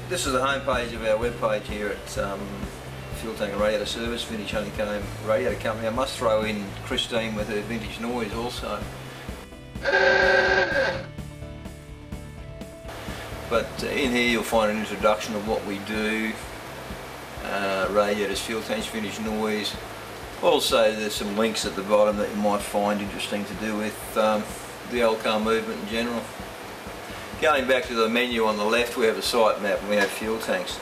This is the homepage of our webpage here at Fuel Tank and Radiator Service, Vintage Honeycomb Radiator Company. I must throw in Christine with her vintage noise also. But in here you'll find an introduction of what we do, radiators, fuel tanks, vintage noise. Also there's some links at the bottom that you might find interesting to do with the old car movement in general. Going back to the menu on the left, we have a site map and we have fuel tanks.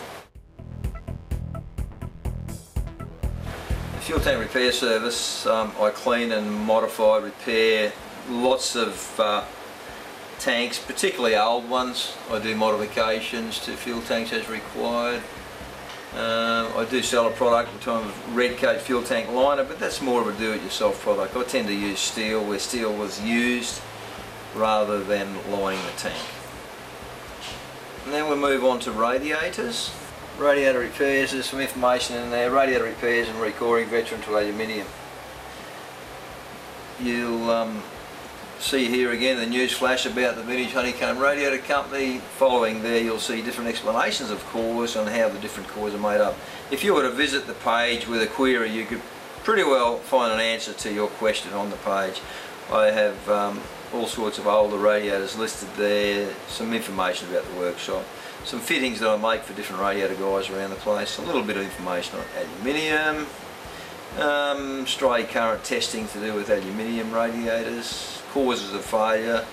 The fuel tank repair service, I clean and modify, repair lots of tanks, particularly old ones. I do modifications to fuel tanks as required. I do sell a product in terms of red coat fuel tank liner, but that's more of a do-it-yourself product. I tend to use steel where steel was used rather than lining the tank. And then we'll move on to radiators. Radiator repairs, there's some information in there. Radiator repairs and recoring veteran to aluminium. You'll see here again the news flash about the Vintage Honeycomb Radiator Company. Following there you'll see different explanations of cores on how the different cores are made up. If you were to visit the page with a query, you could pretty well find an answer to your question on the page. I have all sorts of older radiators listed there, some information about the workshop, some fittings that I make for different radiator guys around the place, a little bit of information on aluminium, stray current testing to do with aluminium radiators, causes of failure,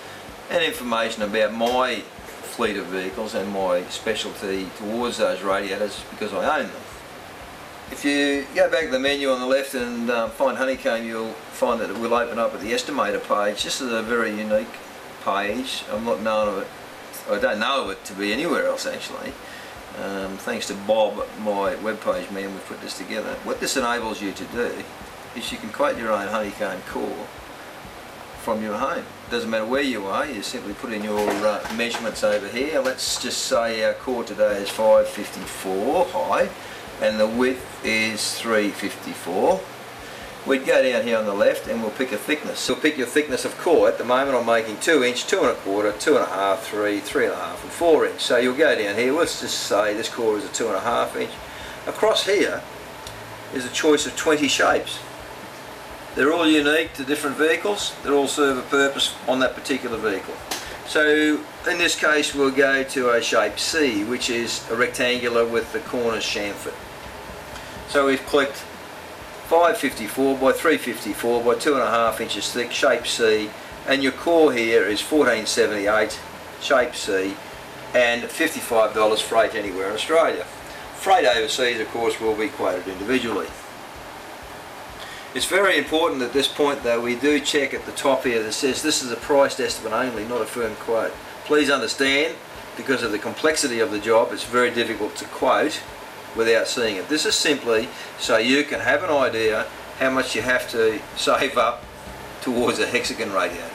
and information about my fleet of vehicles and my specialty towards those radiators because I own them. If you go back to the menu on the left and find Honeycomb, you'll find that it will open up at the estimator page. This is a very unique page. I'm not known of it. I don't know of it to be anywhere else actually. Thanks to Bob, my webpage man, we've put this together. What this enables you to do is you can create your own honeycomb core from your home. Doesn't matter where you are, you simply put in your measurements over here. Let's just say our core today is 554 high and the width is 354. We'd go down here on the left and we'll pick a thickness. So pick your thickness of core. At the moment I'm making 2 inch, 2 1/4, 2 1/2, 3, 3 1/2 and 4 inch. So you'll go down here, let's just say this core is a 2 1/2 inch. Across here is a choice of 20 shapes. They're all unique to different vehicles. They all serve a purpose on that particular vehicle. So in this case we'll go to a shape C, which is a rectangular with the corners chamfered. So we've clicked 554 by 354 by 2 1/2 inches thick, shape C, and your core here is 1478, shape C, and $55 freight anywhere in Australia. Freight overseas of course will be quoted individually. It's very important at this point though we do check at the top here that says this is a priced estimate only, not a firm quote. Please understand, because of the complexity of the job, it's very difficult to quote without seeing it. This is simply so you can have an idea how much you have to save up towards a hexagon radiator.